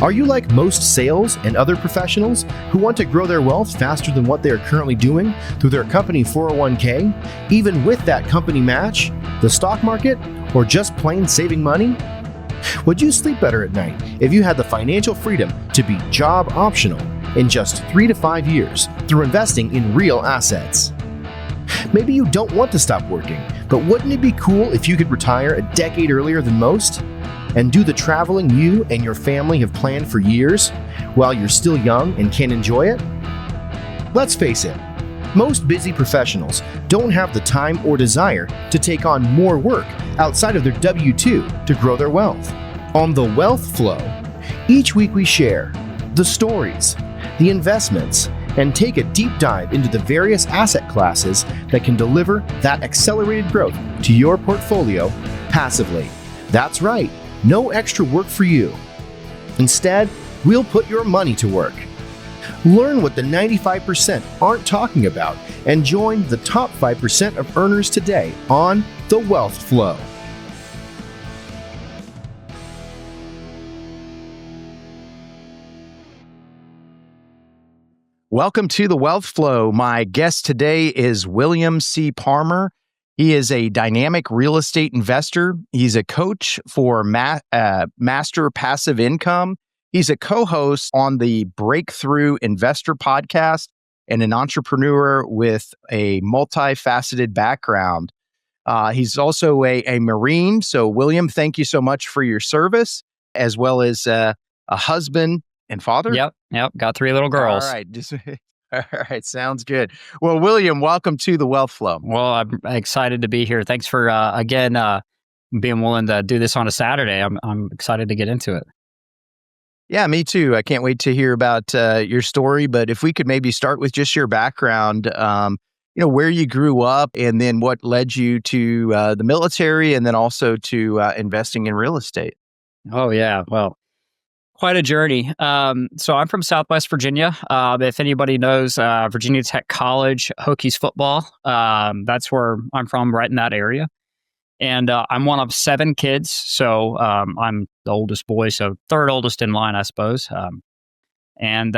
Are you like most sales and other professionals who want to grow their wealth faster than what they are currently doing through their company 401k, even with that company match, the stock market, or just plain saving money? Would you sleep better at night if you had the financial freedom to be job optional in just 3 to 5 years through investing in real assets? Maybe you don't want to stop working, but wouldn't it be cool if you could retire a decade earlier than most and do the traveling you and your family have planned for years while you're still young and can enjoy it? Let's face it, most busy professionals don't have the time or desire to take on more work outside of their W-2 to grow their wealth. On The Wealth Flow, each week we share the stories, the investments, and take a deep dive into the various asset classes that can deliver that accelerated growth to your portfolio passively. That's right, no extra work for you. Instead, we'll put your money to work. Learn what the 95% aren't talking about and join the top 5% of earners today on The Wealth Flow. Welcome to The Wealth Flow. My guest today is William C. Parmer. He is a dynamic real estate investor. He's a coach for Master Passive Income. He's a co-host on the Breakthrough Investor podcast and an entrepreneur with a multifaceted background. He's also a Marine. So, William, thank you so much for your service, as well as a husband and father. Yep. Got 3 little girls. All right. Sounds good. Well, William, welcome to The Wealth Flow. Well, I'm excited to be here. Thanks for, again, being willing to do this on a Saturday. I'm excited to get into it. Yeah, me too. I can't wait to hear about your story. But if we could maybe start with just your background, where you grew up and then what led you to the military and then also to investing in real estate. Oh, yeah. Well, quite a journey. So I'm from Southwest Virginia. If anybody knows Virginia Tech College, Hokies football, that's where I'm from, right in that area. And I'm one of 7 kids. So I'm the oldest boy, so third oldest in line, I suppose. And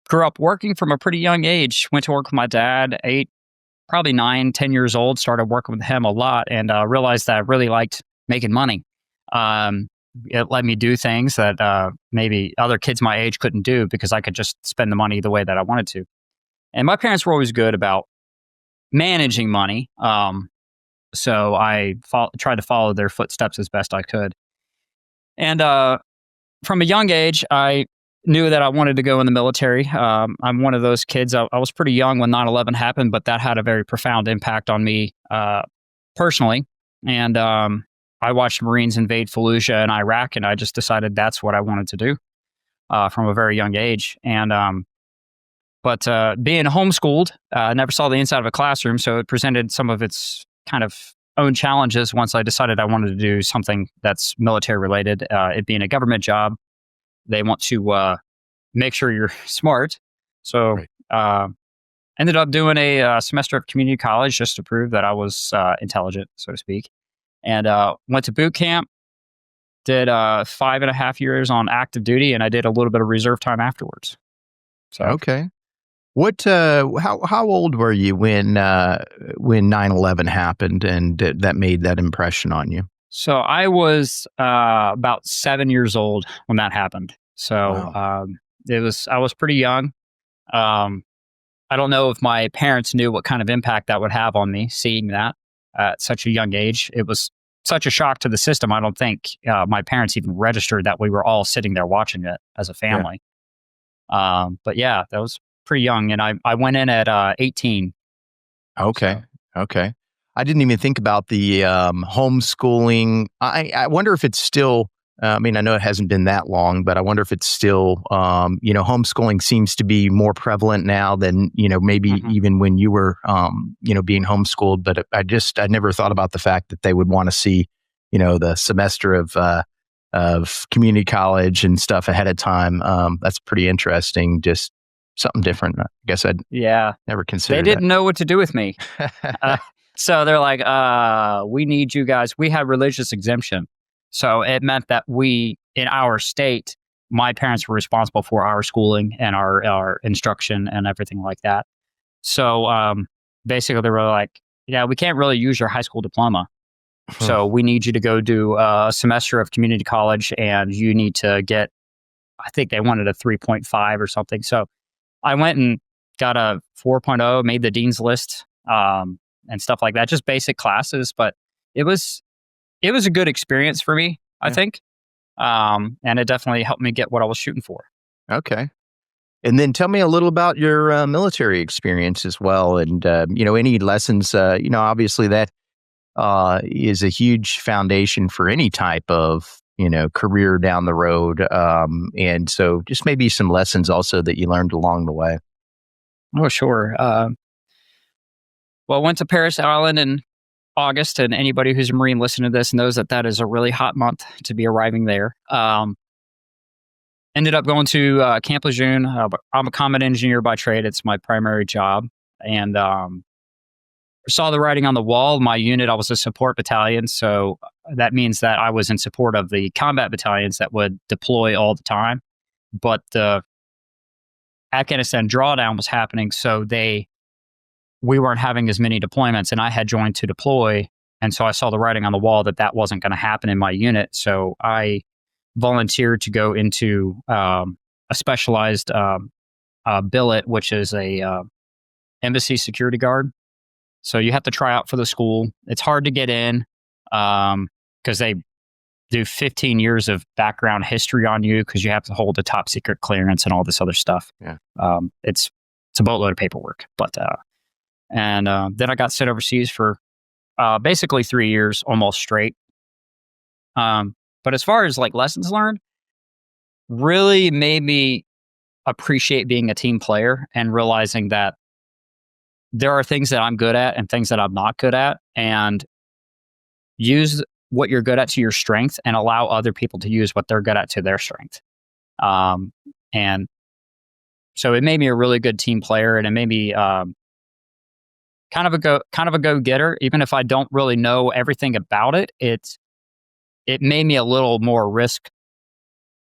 grew up working from a pretty young age. Went to work with my dad, 8, probably 9, 10 years old. Started working with him a lot and realized that I really liked making money. It let me do things that maybe other kids my age couldn't do because I could just spend the money the way that I wanted to. And my parents were always good about managing money. So I tried to follow their footsteps as best I could. And from a young age, I knew that I wanted to go in the military. I'm one of those kids. I was pretty young when 9/11 happened, but that had a very profound impact on me personally. And I watched Marines invade Fallujah in Iraq, and I just decided that's what I wanted to do from a very young age. And but being homeschooled, I never saw the inside of a classroom, so it presented some of its kind of own challenges once I decided I wanted to do something that's military related. It being a government job, they want to make sure you're smart. So ended up doing a semester of community college just to prove that I was intelligent, so to speak. And went to boot camp, did 5.5 years on active duty, and I did a little bit of reserve time afterwards. So okay, what? How old were you when 9/11 happened, and that made that impression on you? So I was about 7 years old when that happened. So Wow. I was pretty young. I don't know if my parents knew what kind of impact that would have on me, seeing that at such a young age. It was such a shock to the system. I don't think my parents even registered that we were all sitting there watching it as a family. Yeah. But yeah, that was pretty young. And I went in at 18. Okay. So. Okay. I didn't even think about the homeschooling. I wonder if it's still, I know it hasn't been that long, but I wonder if it's still, homeschooling seems to be more prevalent now than, maybe even when you were, being homeschooled. But I never thought about the fact that they would want to see, the semester of community college and stuff ahead of time. That's pretty interesting. Just something different. I guess I'd never considered They didn't know what to do with me. So they're like, we need you guys. We had religious exemption. So it meant that in our state, my parents were responsible for our schooling and our instruction and everything like that. So basically, they were like, yeah, we can't really use your high school diploma. So we need you to go do a semester of community college, and you need to get, I think they wanted a 3.5 or something. So I went and got a 4.0, made the dean's list, and stuff like that, just basic classes. But it was a good experience for me, I think. And it definitely helped me get what I was shooting for. Okay. And then tell me a little about your military experience as well. And, any lessons, obviously that is a huge foundation for any type of, career down the road. And so just maybe some lessons also that you learned along the way. Oh, sure. Well, I went to Paris Island in August, and anybody who's a Marine listening to this knows that is a really hot month to be arriving there. Ended up going to Camp Lejeune. I'm a combat engineer by trade. It's my primary job. And saw the writing on the wall. My unit, I was a support battalion. So that means that I was in support of the combat battalions that would deploy all the time. But the Afghanistan drawdown was happening. So we weren't having as many deployments, and I had joined to deploy. And so I saw the writing on the wall that wasn't going to happen in my unit. So I volunteered to go into a specialized billet, which is a embassy security guard. So you have to try out for the school. It's hard to get in because they do 15 years of background history on you because you have to hold a top secret clearance and all this other stuff. Yeah. It's a boatload of paperwork. But then I got sent overseas for basically 3 years, almost straight. But as far as like lessons learned, really made me appreciate being a team player and realizing that there are things that I'm good at and things that I'm not good at, and use what you're good at to your strength and allow other people to use what they're good at to their strength. And so it made me a really good team player, and it made me kind of a go-getter. Even if I don't really know everything about it, it made me a little more risk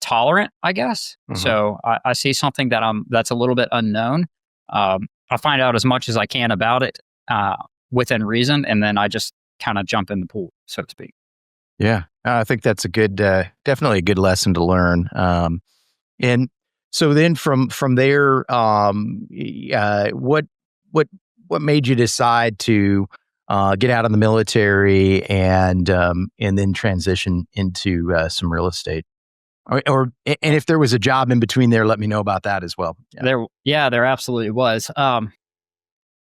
tolerant, I guess. Mm-hmm. So I see something that's a little bit unknown. I find out as much as I can about it within reason, and then I just kind of jump in the pool, so to speak. Yeah, I think that's a good, definitely a good lesson to learn. And so then from there, what made you decide to get out of the military and then transition into some real estate? And if there was a job in between there, let me know about that as well. Yeah. There absolutely was.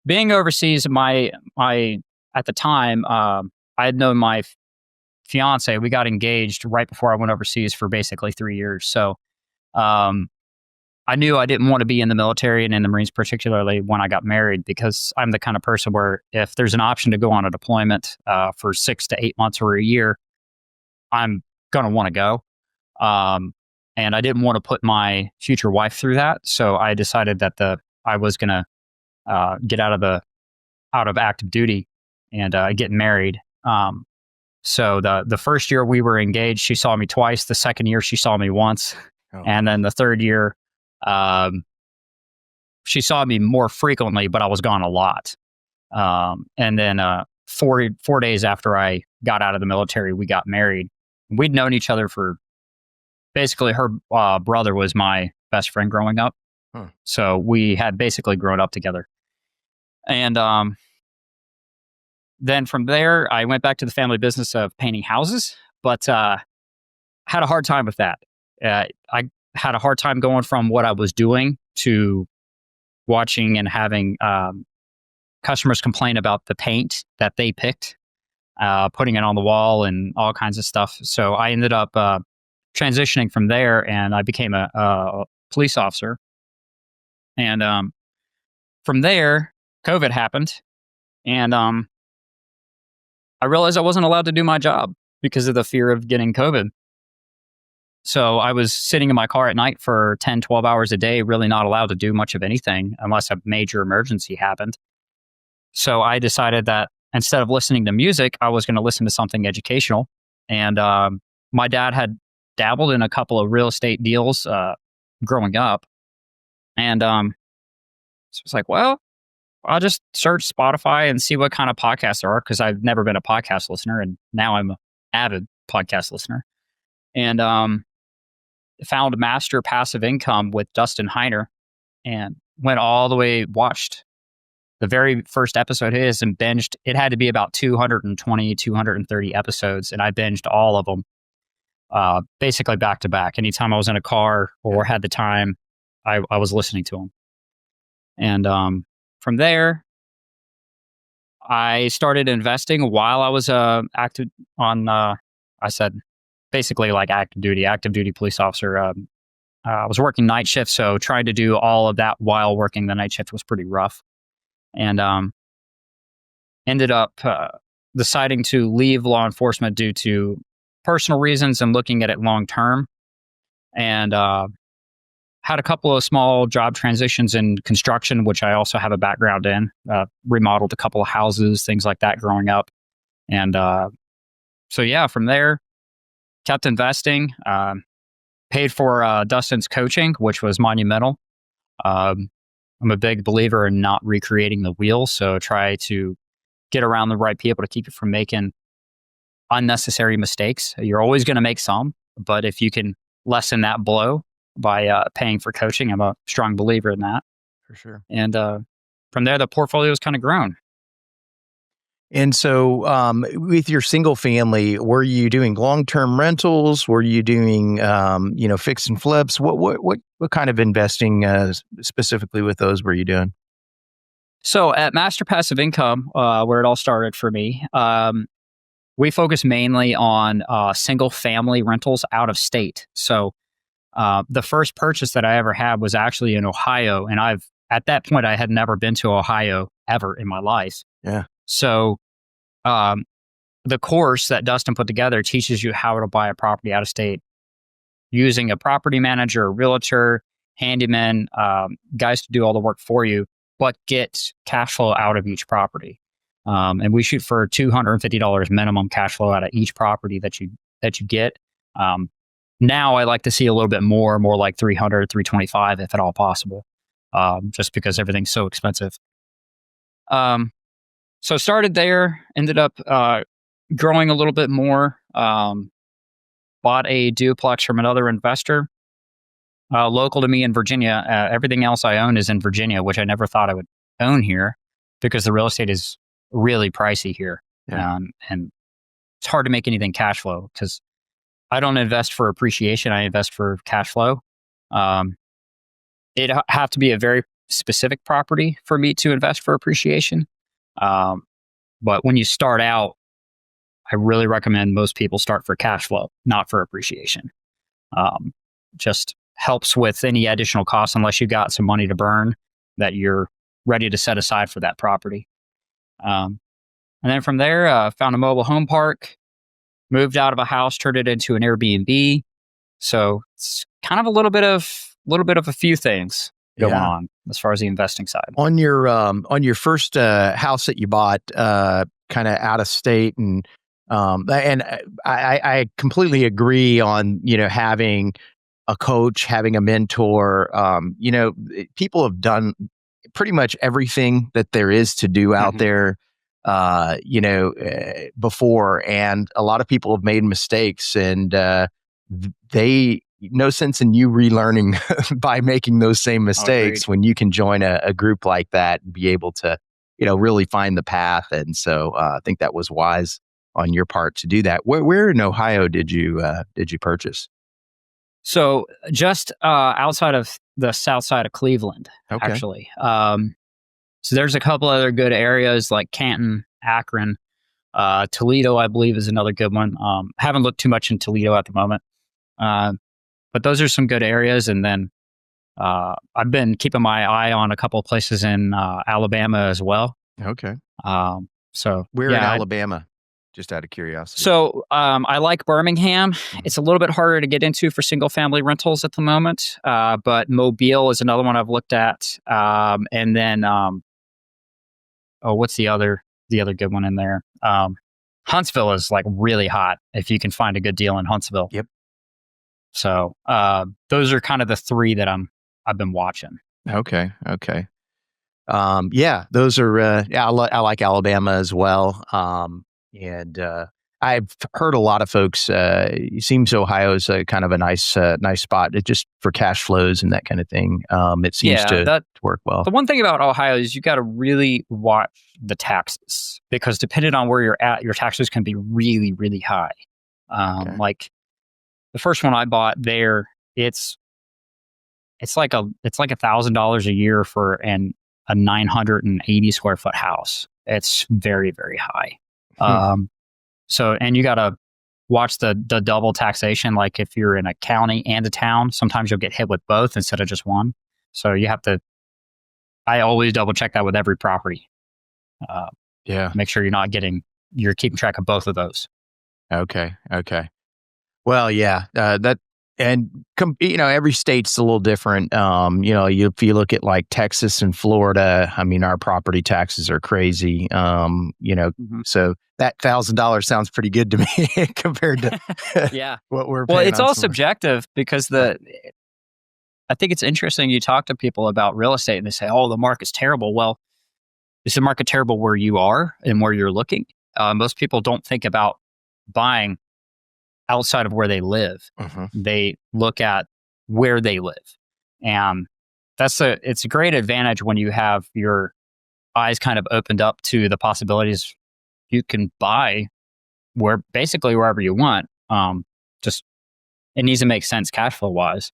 Being overseas, my at the time, I had known my fiance. We got engaged right before I went overseas for basically 3 years. So I knew I didn't want to be in the military and in the Marines, particularly when I got married, because I'm the kind of person where if there's an option to go on a deployment for 6 to 8 months or a year, I'm going to want to go. And I didn't want to put my future wife through that. So I decided that I was going to get out of active duty and get married. So the first year we were engaged, she saw me twice. The second year, she saw me once. Oh. And then the third year, she saw me more frequently, but I was gone a lot. And then 4 days after I got out of the military, we got married. We'd known each other for basically her brother was my best friend growing up. Huh. So we had basically grown up together. And then from there, I went back to the family business of painting houses, but had a hard time with that. I had a hard time going from what I was doing to watching and having customers complain about the paint that they picked, putting it on the wall and all kinds of stuff. So I ended up transitioning from there, and I became a police officer. And from there, COVID happened, and I realized I wasn't allowed to do my job because of the fear of getting COVID. So I was sitting in my car at night for 10, 12 hours a day, really not allowed to do much of anything unless a major emergency happened. So I decided that instead of listening to music, I was going to listen to something educational. And my dad had dabbled in a couple of real estate deals growing up. And so it's like, well, I'll just search Spotify and see what kind of podcasts there are, because I've never been a podcast listener, and now I'm an avid podcast listener. And found Master Passive Income with Dustin Heiner, and went all the way, watched the very first episode of his and binged. It had to be about 220, 230 episodes, and I binged all of them basically back to back. Anytime I was in a car or had the time, I was listening to them. And from there, I started investing while I was active on, I said, basically like active duty police officer. I was working night shift, so trying to do all of that while working the night shift was pretty rough. And ended up deciding to leave law enforcement due to personal reasons and looking at it long term. And had a couple of small job transitions in construction, which I also have a background in. Remodeled a couple of houses, things like that growing up. And so yeah, from there, kept investing. Paid for Dustin's coaching, which was monumental. I'm a big believer in not recreating the wheel, so try to get around the right people to keep you from making unnecessary mistakes. You're always going to make some, but if you can lessen that blow by paying for coaching, I'm a strong believer in that. For sure. And from there, the portfolio has kind of grown. And so with your single family, were you doing long-term rentals? Were you doing, fix and flips? What kind of investing specifically with those were you doing? So at Master Passive Income, where it all started for me, we focus mainly on single family rentals out of state. So the first purchase that I ever had was actually in Ohio. And at that point, I had never been to Ohio ever in my life. Yeah. So the course that Dustin put together teaches you how to buy a property out of state using a property manager, a realtor, handyman, guys to do all the work for you, but get cash flow out of each property. And we shoot for $250 minimum cash flow out of each property that you get. Now I like to see a little bit more like 300, 325 if at all possible, just because everything's so expensive. So started there, ended up growing a little bit more, bought a duplex from another investor, local to me in Virginia. Everything else I own is in Virginia, which I never thought I would own here because the real estate is really pricey here. Yeah. And it's hard to make anything cash flow because I don't invest for appreciation. I invest for cash flow. It'd have to be a very specific property for me to invest for appreciation. But when you start out, I really recommend most people start for cash flow, not for appreciation. Just helps with any additional costs unless you got some money to burn that you're ready to set aside for that property. And then from there, found a mobile home park, moved out of a house, turned it into an Airbnb. So it's kind of a little bit of a few things going on as far as the investing side. On your first house that you bought, kind of out of state, and I completely agree on having a coach, having a mentor. People have done pretty much everything that there is to do out there, before, and a lot of people have made mistakes, and no sense in you relearning by making those same mistakes when you can join a group like that and be able to, really find the path. And so I think that was wise on your part to do that. Where in Ohio did you purchase? So just outside of the south side of Cleveland, actually. So there's a couple other good areas like Canton, Akron, Toledo, I believe is another good one. Haven't looked too much in Toledo at the moment. But those are some good areas. And then I've been keeping my eye on a couple of places in Alabama as well. Okay. So where in Alabama? Just out of curiosity. So I like Birmingham. It's a little bit harder to get into for single family rentals at the moment. But Mobile is another one I've looked at. And then what's the other good one in there? Huntsville is like really hot if you can find a good deal in Huntsville. Yep. So those are kind of the three that I've been watching. Okay. Yeah, those are. I like Alabama as well. And I've heard a lot of folks. It seems Ohio's kind of a nice spot. It just for cash flows and that kind of thing. It seems to work well. The one thing about Ohio is you got to really watch the taxes, because depending on where you're at, your taxes can be really, really high. Like the first one I bought there, it's like $1,000 a year for a 980 square foot house. It's very, very high. So, and you got to watch the double taxation. Like if you're in a county and a town, sometimes you'll get hit with both instead of just one. So you have to, I always double check that with every property. Make sure you're keeping track of both of those. Okay. Well, yeah, every state's a little different. If you look at like Texas and Florida, I mean, our property taxes are crazy. So that $1,000 sounds pretty good to me compared to what we're paying. Well, it's all subjective, because I think it's interesting. You talk to people about real estate and they say, "Oh, the market's terrible." Well, is the market terrible where you are and where you're looking? Most people don't think about buying outside of where they live. They look at where they live. And it's a great advantage when you have your eyes kind of opened up to the possibilities. You can buy basically wherever you want. Just it needs to make sense cash flow wise.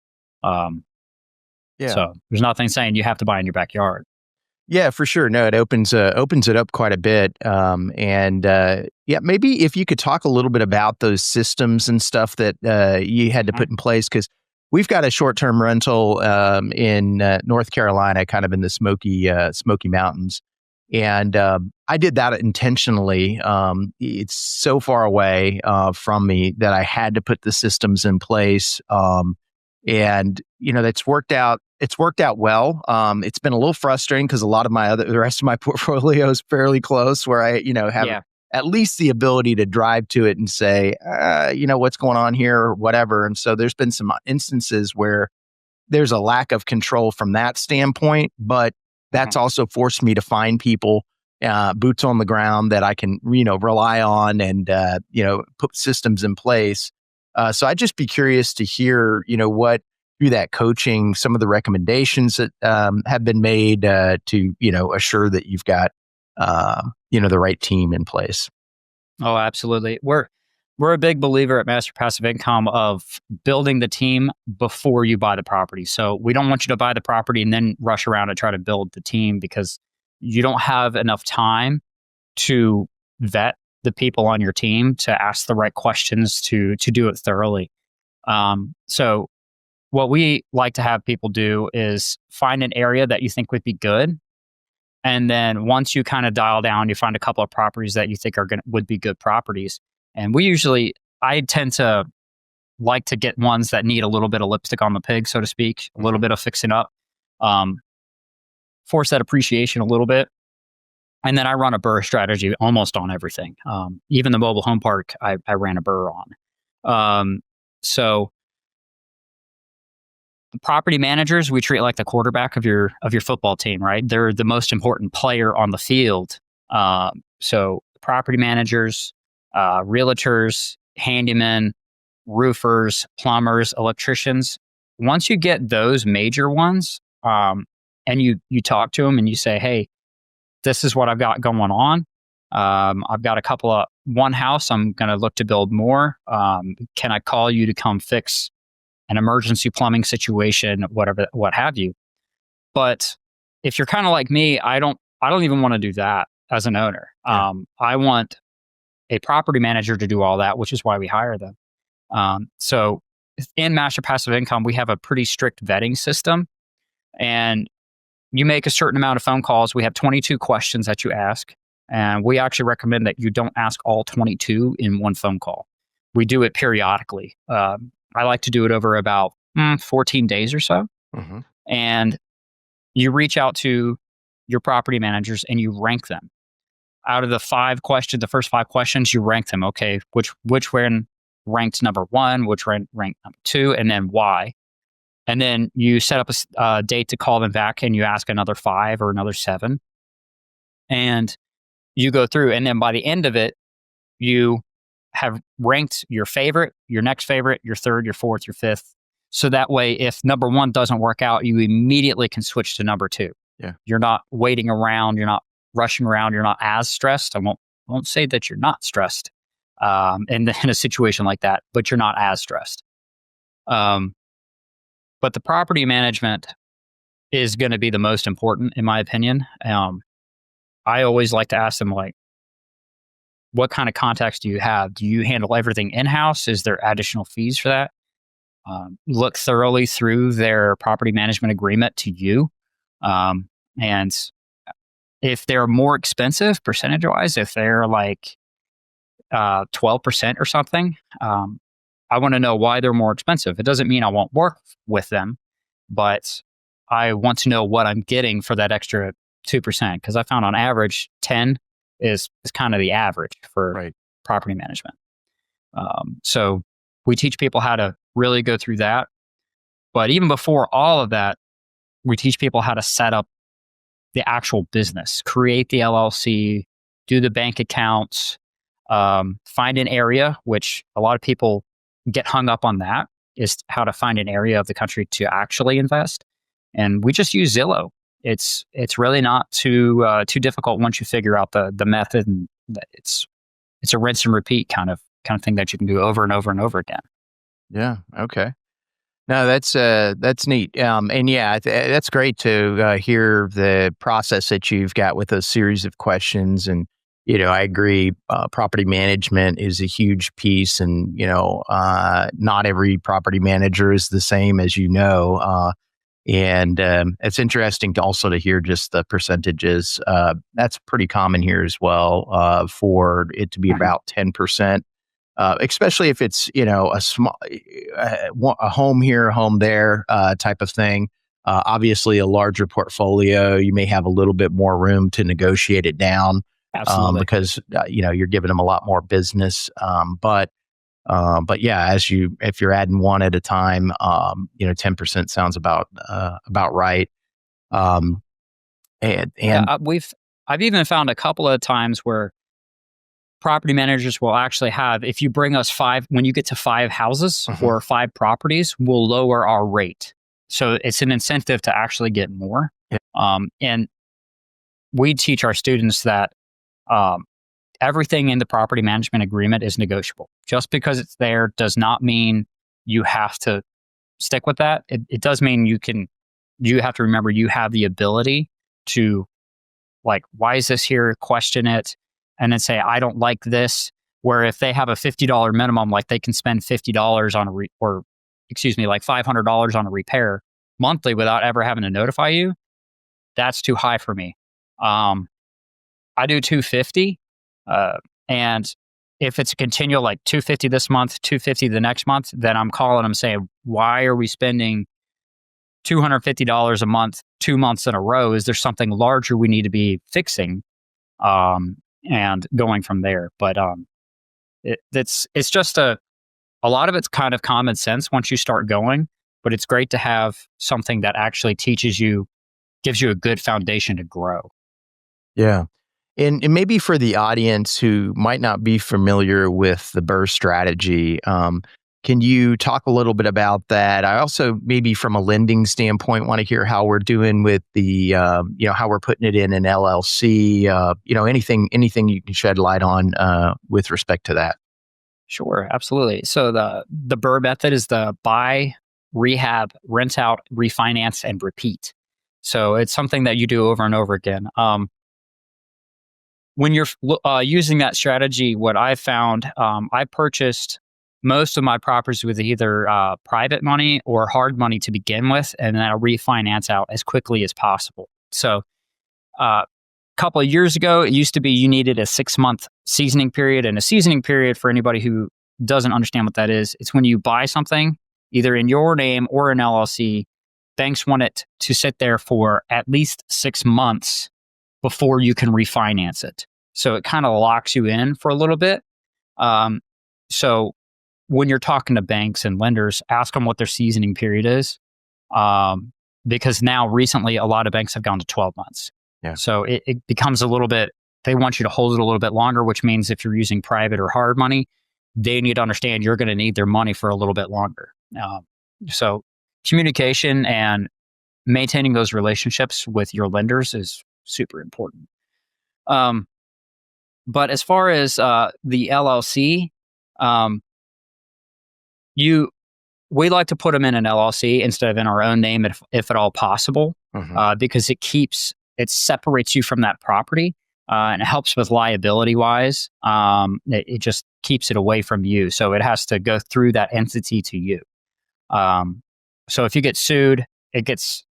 So there's nothing saying you have to buy in your backyard. Yeah, for sure. No, it opens it up quite a bit. Maybe if you could talk a little bit about those systems and stuff that you had to put in place, because we've got a short-term rental in North Carolina, kind of in the Smoky Mountains, and I did that intentionally. It's so far away from me that I had to put the systems in place. That's worked out. It's worked out well. It's been a little frustrating because a lot of the rest of my portfolio is fairly close, where I, have at least the ability to drive to it and say, what's going on here or whatever. And so there's been some instances where there's a lack of control from that standpoint, but that's also forced me to find people, boots on the ground that I can, rely on and, put systems in place. So I'd just be curious to hear, what through that coaching, some of the recommendations that have been made to, assure that you've got, the right team in place. Oh, absolutely. We're a big believer at Master Passive Income of building the team before you buy the property. So we don't want you to buy the property and then rush around and try to build the team, because you don't have enough time to vet the people on your team, to ask the right questions, to do it thoroughly. So what we like to have people do is find an area that you think would be good. And then once you kind of dial down, you find a couple of properties that you think would be good properties. And I tend to like to get ones that need a little bit of lipstick on the pig, so to speak, a little bit of fixing up, force that appreciation a little bit. And then I run a BRRRR strategy almost on everything. Even the mobile home park, I ran a BRRRR on. So the property managers, we treat like the quarterback of your football team, right? They're the most important player on the field. So property managers, realtors, handymen, roofers, plumbers, electricians. Once you get those major ones, and you talk to them and you say, "Hey, this is what I've got going on. I've got one house. I'm going to look to build more. Can I call you to come fix an emergency plumbing situation, whatever, what have you?" But if you're kind of like me, I don't even want to do that as an owner. I want a property manager to do all that, which is why we hire them. So in Master Passive Income, we have a pretty strict vetting system, and you make a certain amount of phone calls. We have 22 questions that you ask, and we actually recommend that you don't ask all 22 in one phone call. We do it periodically. I like to do it over about 14 days or so. And you reach out to your property managers and you rank them. Out of the first 5 questions, you rank them. Okay, which one ranked number one, which ranked number two, and then why. And then you set up a date to call them back, and you ask another 5 or another 7. And you go through, and then by the end of it, you have ranked your favorite, your next favorite, your third, your fourth, your fifth. So that way, if number one doesn't work out, you immediately can switch to number two. Yeah. You're not waiting around. You're not rushing around. You're not as stressed. I won't say that you're not stressed in a situation like that, but you're not as stressed. But the property management is going to be the most important, in my opinion. I always like to ask them, like, what kind of contacts do you have? Do you handle everything in-house? Is there additional fees for that? Look thoroughly through their property management agreement to you. And if they're more expensive percentage-wise, if they're like 12% or something, I want to know why they're more expensive. It doesn't mean I won't work with them, but I want to know what I'm getting for that extra 2%, because I found on average 10 is kind of the average for property management. So we teach people how to really go through that. But even before all of that, we teach people how to set up the actual business, create the LLC, do the bank accounts, find an area, which a lot of people get hung up on, that is how to find an area of the country to actually invest. And we just use Zillow. It's really not too difficult once you figure out the method, and it's a rinse and repeat kind of thing that you can do over and over and over again. Yeah. Okay. No, that's neat. And yeah, that's great to hear the process that you've got with a series of questions. And I agree. Property management is a huge piece, and not every property manager is the same, as you know. And it's interesting to hear just the percentages. That's pretty common here as well, for it to be about 10%, especially if it's a small a home here, a home there type of thing. Obviously, a larger portfolio, you may have a little bit more room to negotiate it down, because you're giving them a lot more business. But yeah, if you're adding one at a time, 10% sounds about right. I've even found a couple of times where property managers will actually have, if you bring us 5, when you get to 5 houses or 5 properties, we'll lower our rate. So it's an incentive to actually get more. Yeah. And we teach our students that everything in the property management agreement is negotiable. Just because it's there does not mean you have to stick with that. It does mean you have to remember you have the ability to, like, why is this here? Question it, and then say, I don't like this. Where if they have a $50 minimum, like they can spend $50 on like $500 on a repair monthly without ever having to notify you. That's too high for me. I do $250. And if it's a continual, like $250 this month, $250 the next month, then I'm calling them saying, why are we spending $250 a month, 2 months in a row? Is there something larger we need to be fixing? And going from there. But it's just a lot of it's kind of common sense once you start going, but it's great to have something that actually gives you a good foundation to grow. Yeah. And maybe for the audience who might not be familiar with the BRRRR strategy, can you talk a little bit about that? I also, maybe from a lending standpoint, want to hear how we're doing with the, how we're putting it in an LLC, anything you can shed light on with respect to that. Sure, absolutely. So the BRRRR method is the buy, rehab, rent out, refinance, and repeat. So it's something that you do over and over again. When you're using that strategy, what I found, I purchased most of my properties with either private money or hard money to begin with, and then I refinance out as quickly as possible. So a couple of years ago, it used to be you needed a 6-month seasoning period. And a seasoning period, for anybody who doesn't understand what that is, it's when you buy something either in your name or an LLC. Banks want it to sit there for at least 6 months before you can refinance it. So it kind of locks you in for a little bit. So when you're talking to banks and lenders, ask them what their seasoning period is. Because now recently a lot of banks have gone to 12 months. Yeah. So it becomes a little bit, they want you to hold it a little bit longer, which means if you're using private or hard money, they need to understand you're going to need their money for a little bit longer. So communication and maintaining those relationships with your lenders is super important. But as far as the LLC, we like to put them in an LLC instead of in our own name if at all possible, because it separates you from that property and it helps with liability wise. It just keeps it away from you. So it has to go through that entity to you. So if you get sued, it gets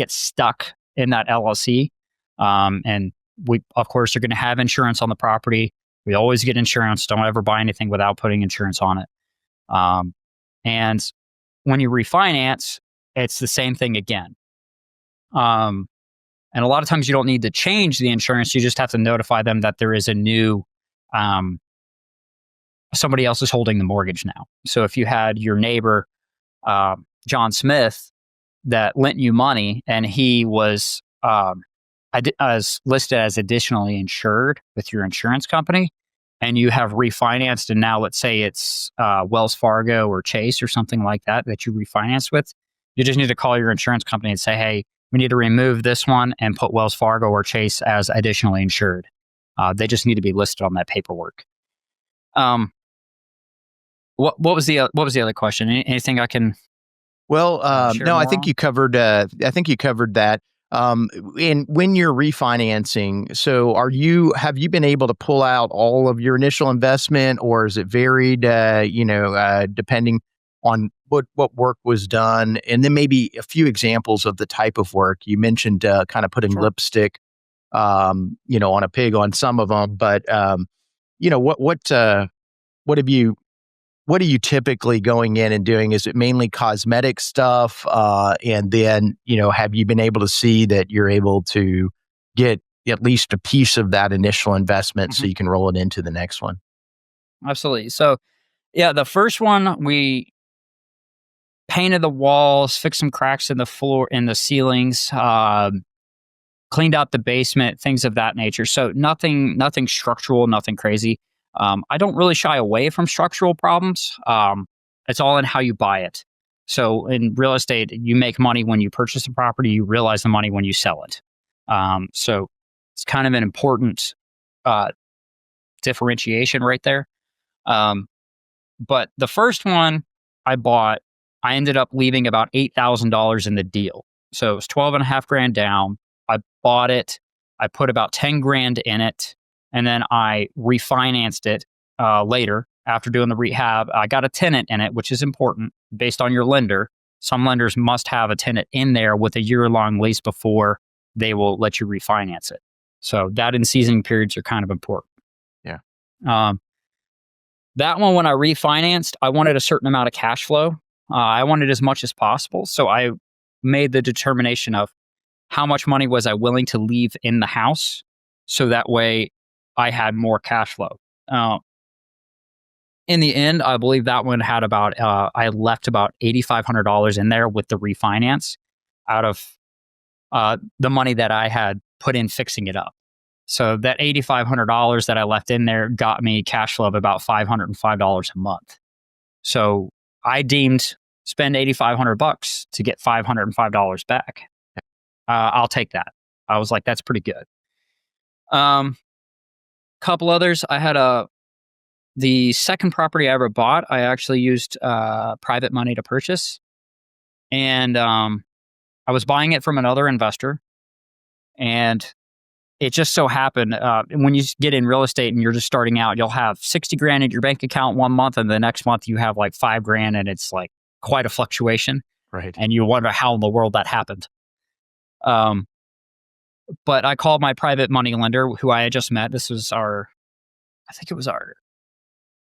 stuck in that LLC. And we, of course, are going to have insurance on the property. We always get insurance. Don't ever buy anything without putting insurance on it. And when you refinance, it's the same thing again. And a lot of times you don't need to change the insurance. You just have to notify them that there is a new, somebody else is holding the mortgage now. So if you had your neighbor, John Smith, that lent you money and he was listed as additionally insured with your insurance company, and you have refinanced, and now let's say it's Wells Fargo or Chase or something like that you refinance with, you just need to call your insurance company and say, hey, we need to remove this one and put Wells Fargo or Chase as additionally insured. They just need to be listed on that paperwork. What was the other question? Anything I can? Well, no, I think you covered. I think you covered that. And when you're refinancing, so have you been able to pull out all of your initial investment, or is it varied? Depending on what work was done, and then maybe a few examples of the type of work you mentioned. Kind of putting lipstick, on a pig on some of them, but what are you typically going in and doing? Is it mainly cosmetic stuff? And then, have you been able to see that you're able to get at least a piece of that initial investment so you can roll it into the next one? Absolutely. So, yeah, the first one, we painted the walls, fixed some cracks in the floor, in the ceilings, cleaned out the basement, things of that nature. So nothing structural, nothing crazy. I don't really shy away from structural problems. It's all in how you buy it. So in real estate, you make money when you purchase a property, you realize the money when you sell it. So it's kind of an important differentiation right there. But the first one I bought, I ended up leaving about $8,000 in the deal. So it was 12.5 grand down. I bought it. I put about 10 grand in it. And then I refinanced it later after doing the rehab. I got a tenant in it, which is important based on your lender. Some lenders must have a tenant in there with a year-long lease before they will let you refinance it. So that and seasoning periods are kind of important. Yeah. That one, when I refinanced, I wanted a certain amount of cash flow. I wanted as much as possible. So I made the determination of how much money was I willing to leave in the house. So that way I had more cash flow. In the end, I believe that one had about, I left about $8,500 in there with the refinance out of the money that I had put in fixing it up. So that $8,500 that I left in there got me cash flow of about $505 a month. So I deemed spend $8,500 to get $505 back. I'll take that. I was like, that's pretty good. Couple others. I had the second property I ever bought, I actually used private money to purchase. And I was buying it from another investor. And it just so happened, when you get in real estate and you're just starting out, you'll have 60 grand in your bank account one month, and the next month you have like 5 grand, and it's like quite a fluctuation. Right. And you wonder how in the world that happened. But I called my private money lender, who I had just met. This was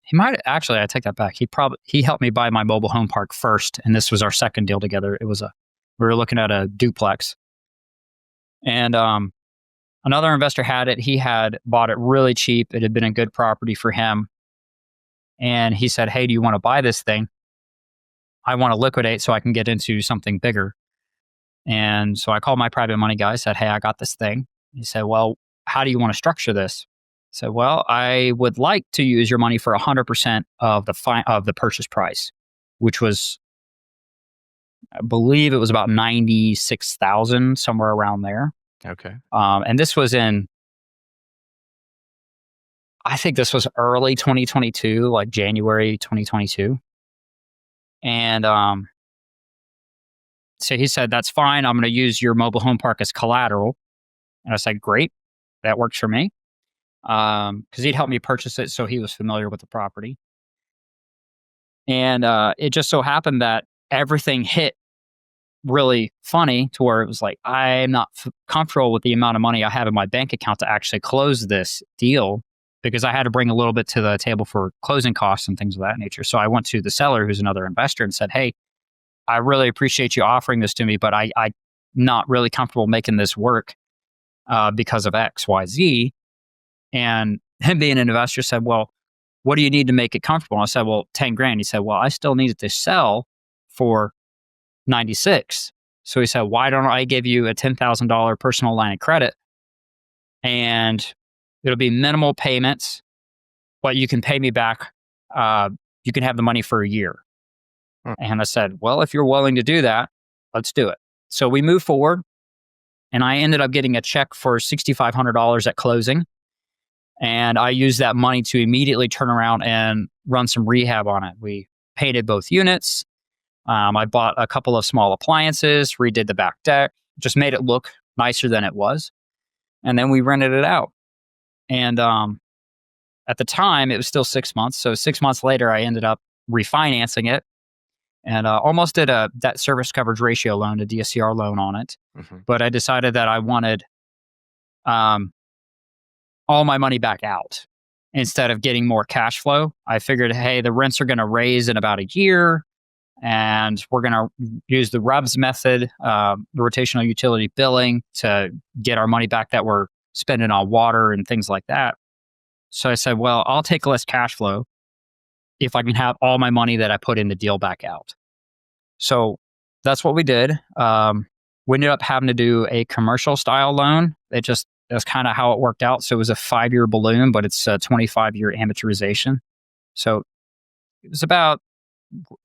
he might actually, I take that back. He helped me buy my mobile home park first, and this was our second deal together. We were looking at a duplex. And another investor had it. He had bought it really cheap. It had been a good property for him. And he said, "Hey, do you want to buy this thing? I want to liquidate so I can get into something bigger." And so I called my private money guy, said, "Hey, I got this thing." He said, "Well, how do you want to structure this?" I said, "Well, I would like to use your money for 100% of the purchase price, which was, I believe it was about 96,000, somewhere around there." Okay. And this was I think this was early 2022, like January 2022. And so he said, "That's fine. I'm going to use your mobile home park as collateral." And I said, "Great. That works for me." Because he'd helped me purchase it, so he was familiar with the property. And it just so happened that everything hit really funny to where it was like, I'm not comfortable with the amount of money I have in my bank account to actually close this deal, because I had to bring a little bit to the table for closing costs and things of that nature. So I went to the seller, who's another investor, and said, "Hey, I really appreciate you offering this to me, but I'm not really comfortable making this work because of X, Y, Z." And him being an investor said, "Well, what do you need to make it comfortable?" And I said, "Well, 10 grand. He said, "Well, I still need it to sell for 96. So he said, "Why don't I give you a $10,000 personal line of credit, and it'll be minimal payments, but you can pay me back. You can have the money for a year." And I said, "Well, if you're willing to do that, let's do it." So we moved forward, and I ended up getting a check for $6,500 at closing. And I used that money to immediately turn around and run some rehab on it. We painted both units. I bought a couple of small appliances, redid the back deck, just made it look nicer than it was. And then we rented it out. And at the time, it was still 6 months. So 6 months later, I ended up refinancing it and almost did a debt service coverage ratio loan, a DSCR loan on it. Mm-hmm. But I decided that I wanted all my money back out instead of getting more cash flow. I figured, hey, the rents are going to raise in about a year, and we're going to use the BRRRR method, the rotational utility billing, to get our money back that we're spending on water and things like that. So I said, well, I'll take less cash flow if I can have all my money that I put in the deal back out. So that's what we did. We ended up having to do a commercial style loan. That's kind of how it worked out. So it was a 5-year balloon, but it's a 25-year amortization. So it was about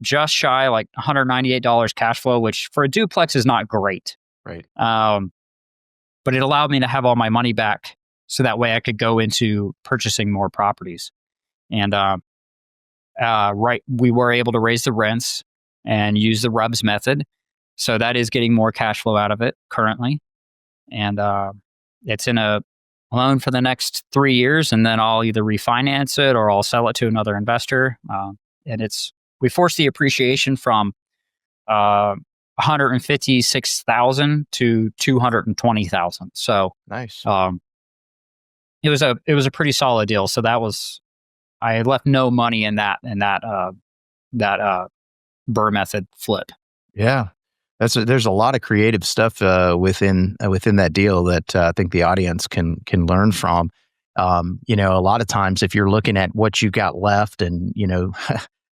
just shy, like $198 cash flow, which for a duplex is not great. Right. But it allowed me to have all my money back, so that way I could go into purchasing more properties. And we were able to raise the rents and use the BRRRR method. So that is getting more cash flow out of it currently. And it's in a loan for the next 3 years, and then I'll either refinance it or I'll sell it to another investor. And we forced the appreciation from 156,000 to 220,000. So nice. It was a pretty solid deal. So I left no money in that BRRRR method flip. Yeah. There's a lot of creative stuff within that deal that I think the audience can learn from. A lot of times if you're looking at what you got left and,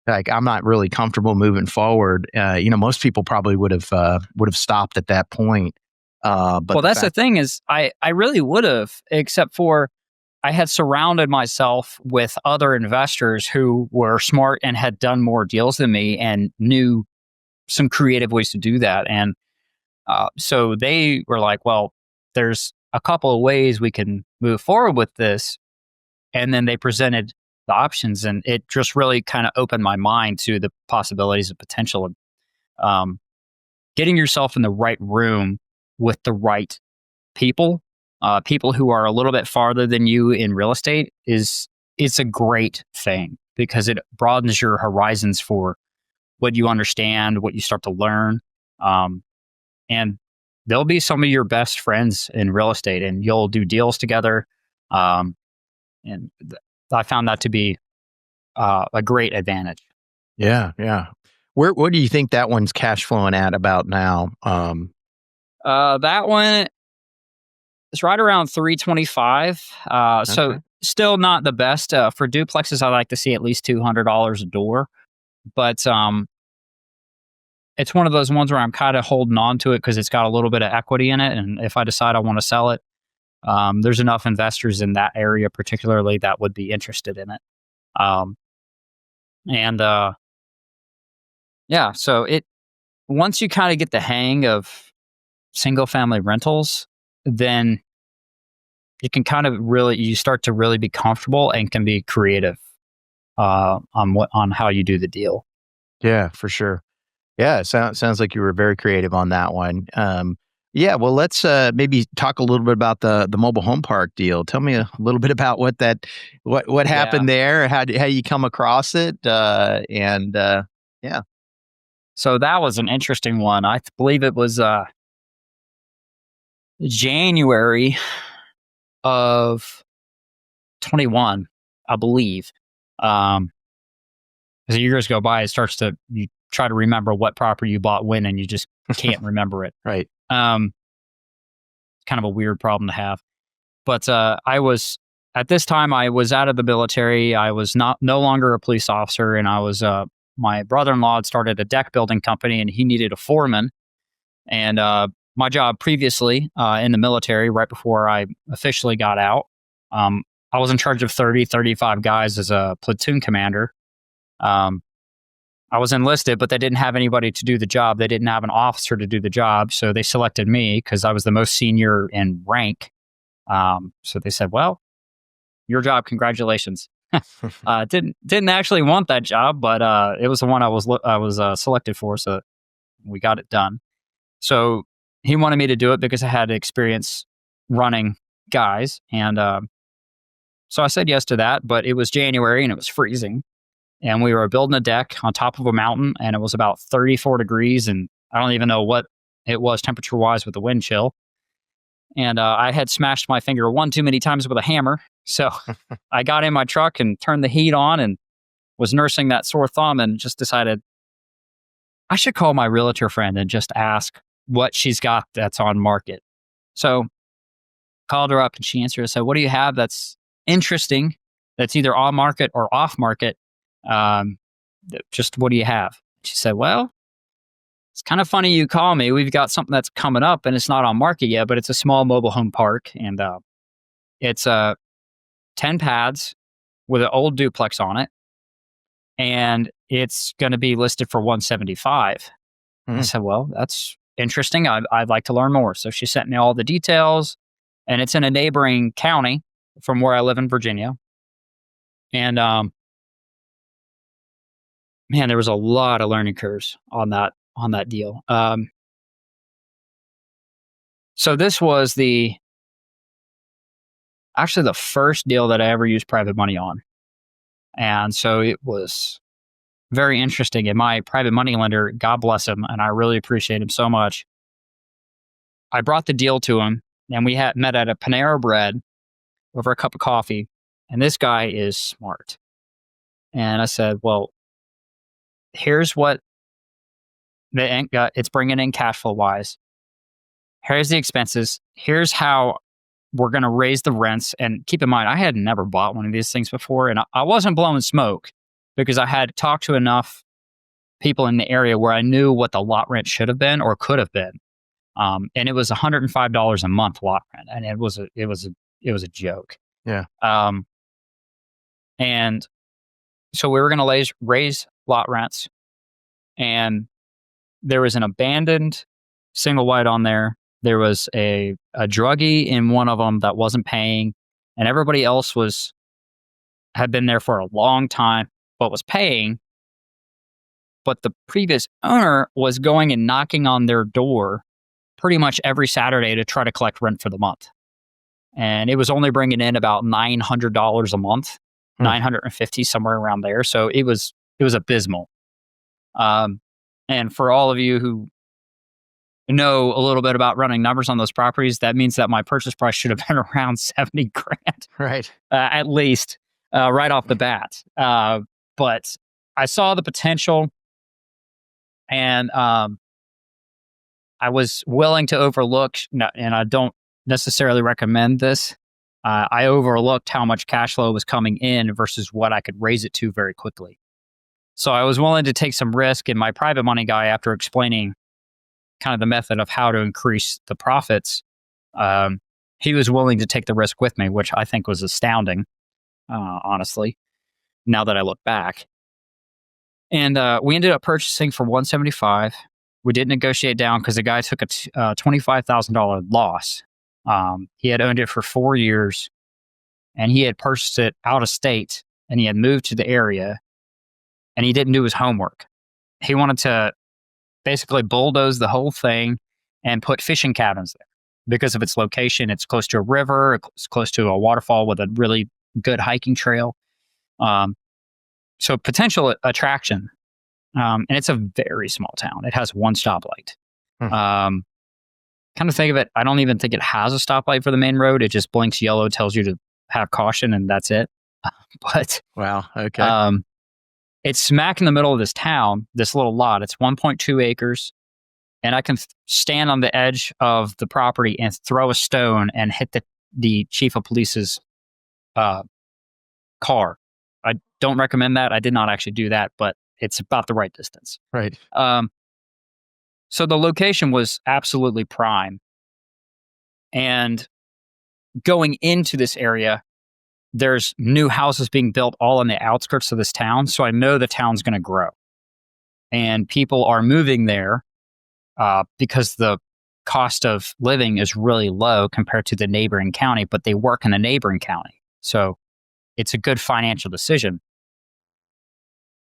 like, I'm not really comfortable moving forward, most people probably would have stopped at that point. But that's the thing is I really would have, except for I had surrounded myself with other investors who were smart and had done more deals than me and knew some creative ways to do that. And so they were like, well, there's a couple of ways we can move forward with this. And then they presented the options, and it just really kind of opened my mind to the possibilities and potential of getting yourself in the right room with the right people, people who are a little bit farther than you in real estate. It's a great thing because it broadens your horizons for what you understand, what you start to learn. And they'll be some of your best friends in real estate, and you'll do deals together. I found that to be a great advantage. Yeah, yeah. Where do you think that one's cash flowing at about now? That one is right around 325. So still not the best. For duplexes, I like to see at least $200 a door. But it's one of those ones where I'm kind of holding on to it because it's got a little bit of equity in it. And if I decide I want to sell it, there's enough investors in that area, particularly, that would be interested in it. Yeah, so once you kind of get the hang of single family rentals, then you can kind of you start to really be comfortable and can be creative on how you do the deal. Yeah, for sure. Yeah, sounds like you were very creative on that one. Yeah, well, let's maybe talk a little bit about the mobile home park deal. Tell me a little bit about what happened there, how you come across it, yeah. So that was an interesting one. I believe it was January of 21, I believe. As the years go by, you try to remember what property you bought when, and you just can't remember it. Right. Kind of a weird problem to have. But at this time, I was out of the military. I was no longer a police officer, and I was my brother-in-law had started a deck building company, and he needed a foreman. And my job previously in the military, right before I officially got out, I was in charge of 35 guys as a platoon commander. I was enlisted, but they didn't have anybody to do the job. They didn't have an officer to do the job, so they selected me because I was the most senior in rank. So they said, "Well, your job, congratulations." Didn't actually want that job, but it was the one I was selected for, so we got it done. So he wanted me to do it because I had experience running guys, and so I said yes to that. But it was January and it was freezing, and we were building a deck on top of a mountain, and it was about 34 degrees, and I don't even know what it was temperature-wise with the wind chill. And I had smashed my finger one too many times with a hammer. So I got in my truck and turned the heat on and was nursing that sore thumb, and just decided I should call my realtor friend and just ask what she's got that's on market. So called her up, and she answered and said, "What do you have that's interesting, that's either on market or off market? Just what do you have?" She said, "Well, it's kind of funny you call me. We've got something that's coming up, and it's not on market yet, but it's a small mobile home park, and it's 10 pads with an old duplex on it, and it's going to be listed for $175." I said, "Well, that's interesting. I'd like to learn more." So she sent me all the details, and it's in a neighboring county from where I live in Virginia. And man, there was a lot of learning curves on that deal. So this was actually the first deal that I ever used private money on. And so it was very interesting. And my private money lender, God bless him, and I really appreciate him so much, I brought the deal to him, and we had met at a Panera Bread over a cup of coffee. And this guy is smart. And I said, "Well, here's what it's bringing in cash flow wise. Here's the expenses. Here's how we're going to raise the rents." And keep in mind, I had never bought one of these things before, and I wasn't blowing smoke because I had talked to enough people in the area where I knew what the lot rent should have been or could have been. And it was $105 a month lot rent, and it was a joke. Yeah. And so we were going to raise lot rents, and there was an abandoned single wide on there. There was a druggie in one of them that wasn't paying, and everybody else had been there for a long time but was paying. But the previous owner was going and knocking on their door pretty much every Saturday to try to collect rent for the month, and it was only bringing in about $900 a month, $950, somewhere around there. So it was abysmal. And for all of you who know a little bit about running numbers on those properties, that means that my purchase price should have been around 70 grand, right? At least, right off the bat. But I saw the potential, and I was willing to overlook, and I don't necessarily recommend this, I overlooked how much cash flow was coming in versus what I could raise it to very quickly. So I was willing to take some risk, and my private money guy, after explaining kind of the method of how to increase the profits, he was willing to take the risk with me, which I think was astounding, honestly, now that I look back. And we ended up purchasing for $175. We did negotiate down because the guy took a $25,000 loss. He had owned it for 4 years, and he had purchased it out of state, and he had moved to the area, and he didn't do his homework. He wanted to basically bulldoze the whole thing and put fishing cabins there because of its location. It's close to a river, it's close to a waterfall with a really good hiking trail. So potential attraction. And it's a very small town. It has one stoplight. Kind of think of it, I don't even think it has a stoplight for the main road. It just blinks yellow, tells you to have caution, and that's it. But wow, okay. It's smack in the middle of this town, this little lot. It's 1.2 acres. And I can stand on the edge of the property and throw a stone and hit the chief of police's car. I don't recommend that. I did not actually do that, but it's about the right distance. Right. So the location was absolutely prime. And going into this area, there's new houses being built all on the outskirts of this town. So I know the town's going to grow. And people are moving there because the cost of living is really low compared to the neighboring county, but they work in the neighboring county. So it's a good financial decision.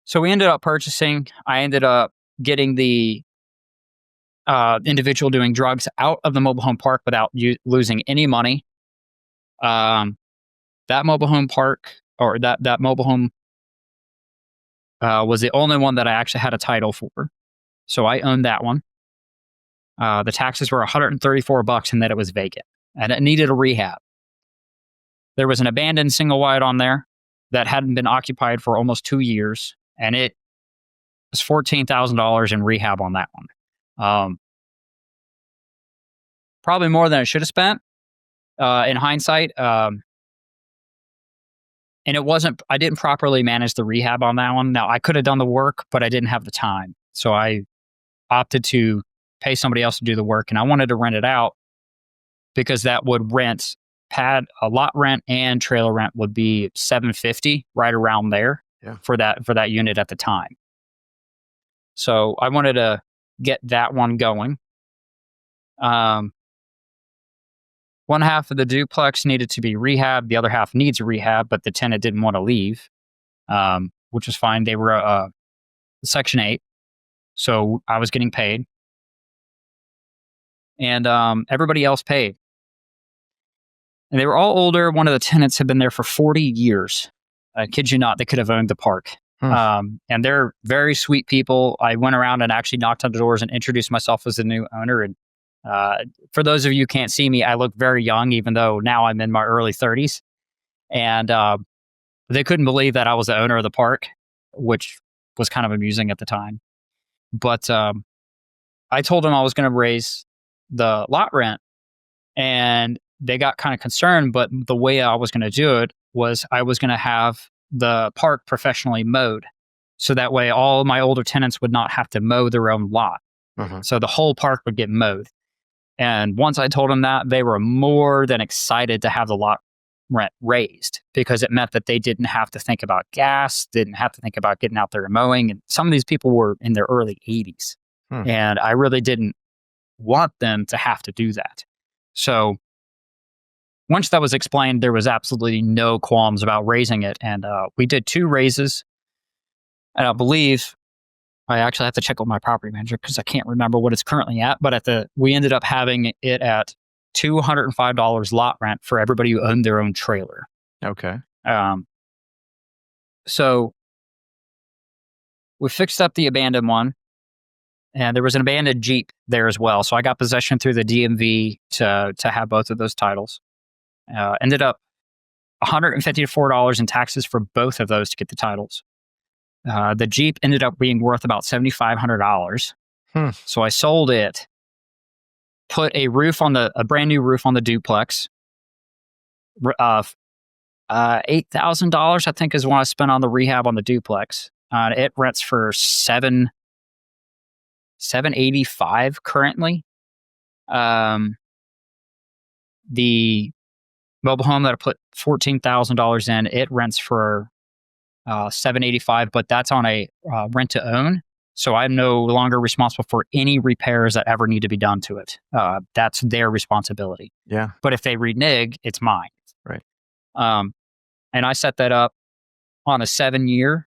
So we ended up purchasing. I ended up getting the individual doing drugs out of the mobile home park without losing any money. That mobile home park, or that mobile home was the only one that I actually had a title for. So I owned that one. The taxes were $134 and that it was vacant and it needed a rehab. There was an abandoned single wide on there that hadn't been occupied for almost 2 years, and it was $14,000 in rehab on that one. Probably more than I should have spent in hindsight. And it wasn't, I didn't properly manage the rehab on that one. Now, I could have done the work, but I didn't have the time. So I opted to pay somebody else to do the work, and I wanted to rent it out because that would rent a lot rent and trailer rent would be $750, right around there for that unit at the time. So I wanted to get that one going. One half of the duplex needed to be rehabbed. The other half needs a rehab, but the tenant didn't want to leave, which was fine. They were Section 8, so I was getting paid. And everybody else paid. And they were all older. One of the tenants had been there for 40 years. I kid you not, they could have owned the park. And they're very sweet people. I went around and actually knocked on the doors and introduced myself as the new owner. And for those of you who can't see me, I look very young, even though now I'm in my early 30s. And they couldn't believe that I was the owner of the park, which was kind of amusing at the time. But I told them I was going to raise the lot rent, and they got kind of concerned. But the way I was going to do it was I was going to have the park professionally mowed. So that way all my older tenants would not have to mow their own lot. So the whole park would get mowed. And once I told them that, they were more than excited to have the lot rent raised, because it meant that they didn't have to think about gas, didn't have to think about getting out there and mowing. And some of these people were in their early 80s. And I really didn't want them to have to do that. So once that was explained, there was absolutely no qualms about raising it. And we did 2 raises. And I believe, I actually have to check with my property manager because I can't remember what it's currently at. But we ended up having it at $205 lot rent for everybody who owned their own trailer. Okay. So we fixed up the abandoned one, and there was an abandoned Jeep there as well. So I got possession through the DMV to have both of those titles. Ended up $154 in taxes for both of those to get the titles. The Jeep ended up being worth about $7,500. So I sold it, put a brand new roof on the duplex, $8,000, I think, is what I spent on the rehab on the duplex. It rents for $785 currently. The mobile home that I put $14,000 in, it rents for $785, but that's on a rent to own. So I'm no longer responsible for any repairs that ever need to be done to it. That's their responsibility. Yeah. But if they renege, it's mine. Right. And I set that up on a 7-year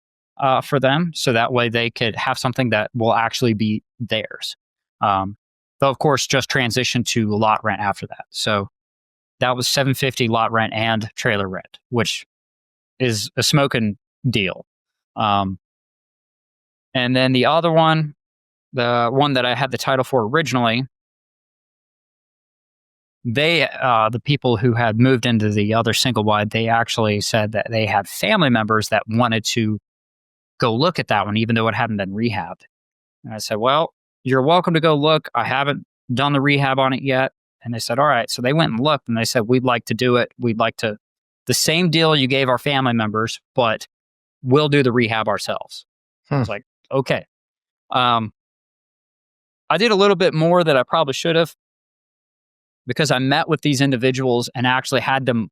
for them, so that way they could have something that will actually be theirs. They'll of course just transition to lot rent after that. So that was $750 lot rent and trailer rent, which is a smoking deal. And then the other one, the one that I had the title for originally, they, the people who had moved into the other single wide, they actually said that they had family members that wanted to go look at that one, even though it hadn't been rehabbed. And I said, well, you're welcome to go look. I haven't done the rehab on it yet. And they said, all right. So they went and looked and they said, we'd like to do it. We'd like to, the same deal you gave our family members, but we'll do the rehab ourselves. I was like, okay. I did a little bit more that I probably should have, because I met with these individuals and actually had them,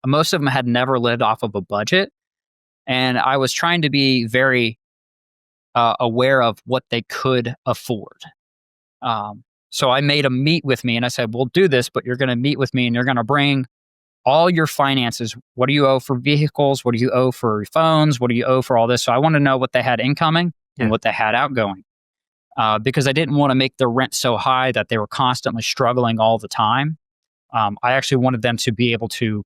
most of them had never lived off of a budget. And I was trying to be very aware of what they could afford. So I made them meet with me and I said, we'll do this, but you're going to meet with me and you're going to bring all your finances. What do you owe for vehicles? What do you owe for phones? What do you owe for all this? So I want to know what they had incoming and what they had outgoing. Because I didn't want to make their rent so high that they were constantly struggling all the time. I actually wanted them to be able to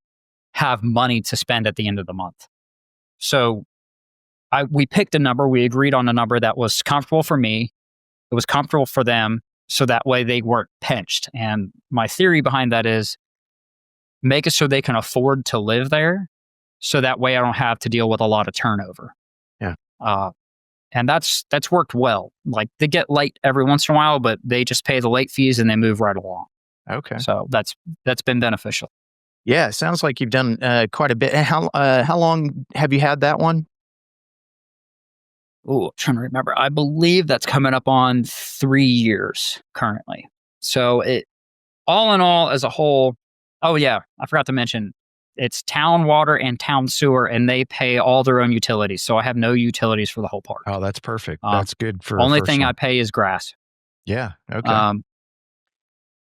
have money to spend at the end of the month. So we picked a number. We agreed on a number that was comfortable for me. It was comfortable for them. So that way they weren't pinched. And my theory behind that is make it so they can afford to live there. So that way I don't have to deal with a lot of turnover. Yeah. And that's worked well. Like they get late every once in a while, but they just pay the late fees and they move right along. Okay. So that's been beneficial. Yeah, it sounds like you've done quite a bit. And how long have you had that one? Oh, I'm trying to remember. I believe that's coming up on 3 years currently. So it, all in all, as a whole, oh yeah, I forgot to mention, it's town water and town sewer, and they pay all their own utilities. So I have no utilities for the whole park. Oh, that's perfect. That's good for only thing I pay is grass. Yeah. Okay.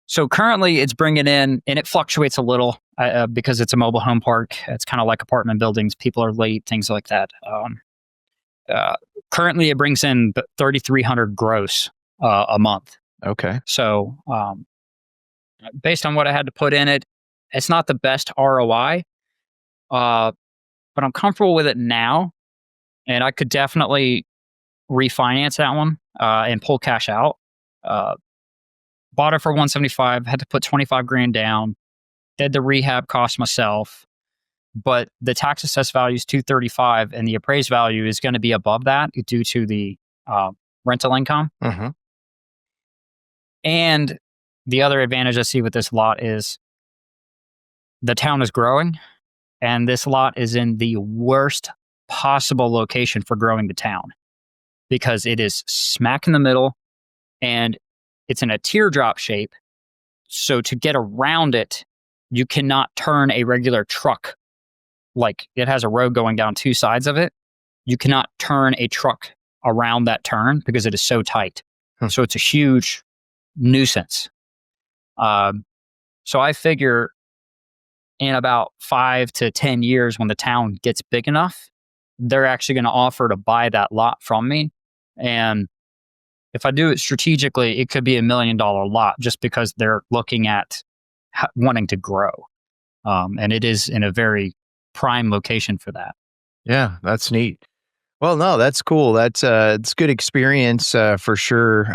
So currently it's bringing in, and it fluctuates a little because it's a mobile home park. It's kind of like apartment buildings. People are late, things like that. Currently it brings in $3,300 gross a month. Okay. So based on what I had to put in it, it's not the best ROI, but I'm comfortable with it now. And I could definitely refinance that one and pull cash out. Bought it for $175, had to put $25,000 down, did the rehab cost myself, but the tax assessed value is $235 and the appraised value is going to be above that due to the rental income. Mm-hmm. And the other advantage I see with this lot is the town is growing, and this lot is in the worst possible location for growing the town because it is smack in the middle and it's in a teardrop shape. So to get around it, you cannot turn a regular truck. Like it has a road going down two sides of it. You cannot turn a truck around that turn because it is so tight. So it's a huge nuisance. So I figure in about 5 to 10 years, when the town gets big enough, they're actually going to offer to buy that lot from me. And if I do it strategically, it could be $1 million lot just because they're looking at wanting to grow. And it is in a very prime location for that. Yeah, that's neat. Well, no, that's cool. That's it's good experience for sure.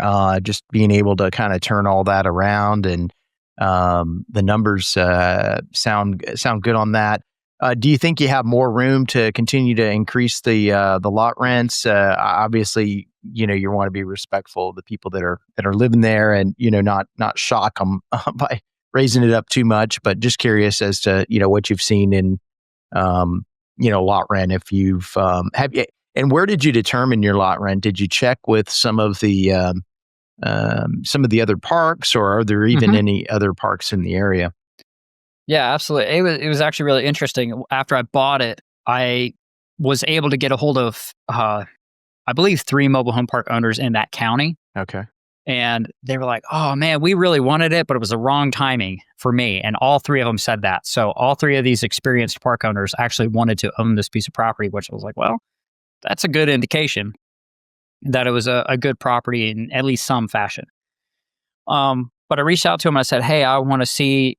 Just being able to kind of turn all that around, and the numbers sound good on that. Do you think you have more room to continue to increase the lot rents? Obviously, you want to be respectful of the people that are living there, and not shock them raising it up too much, but just curious as to, what you've seen in, lot rent. If you've, and where did you determine your lot rent? Did you check with some of the other parks, or are there even any other parks in the area? Yeah, absolutely. It was actually really interesting. After I bought it, I was able to get a hold of, I believe, 3 mobile home park owners in that county. Okay. And they were like, oh man, we really wanted it, but it was the wrong timing for me. And all 3 of them said that. So all 3 of these experienced park owners actually wanted to own this piece of property, which I was like, well, that's a good indication that it was a good property in at least some fashion. But I reached out to them and I said, hey, I want to see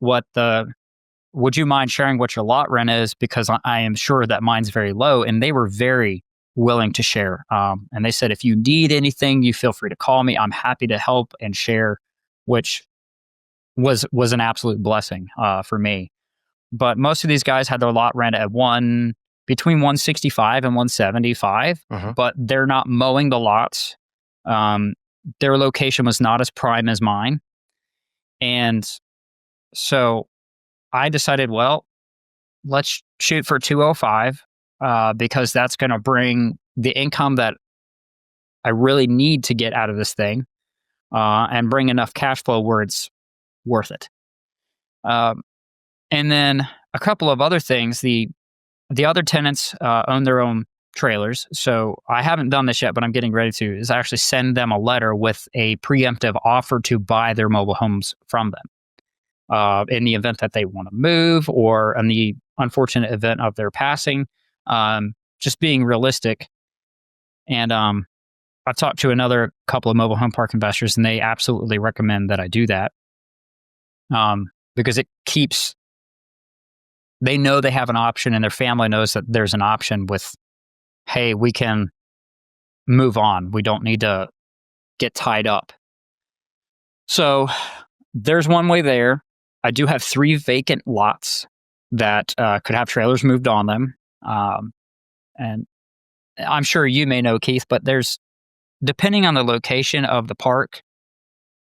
would you mind sharing what your lot rent is? Because I am sure that mine's very low. And they were very willing to share. And they said, if you need anything, you feel free to call me. I'm happy to help and share, which was an absolute blessing for me. But most of these guys had their lot rent at between 165 and 175, but they're not mowing the lots. Their location was not as prime as mine. And so I decided, well, let's shoot for 205 because that's going to bring the income that I really need to get out of this thing and bring enough cash flow where it's worth it. And then a couple of other things. The other tenants own their own trailers. So I haven't done this yet, but I'm getting ready to, is actually send them a letter with a preemptive offer to buy their mobile homes from them. In the event that they want to move, or in the unfortunate event of their passing, just being realistic. And I've talked to another couple of mobile home park investors, and they absolutely recommend that I do that because they know they have an option, and their family knows that there's an option with, hey, we can move on. We don't need to get tied up. So there's one way there. I do have 3 vacant lots that could have trailers moved on them. And I'm sure you may know, Keith, but depending on the location of the park,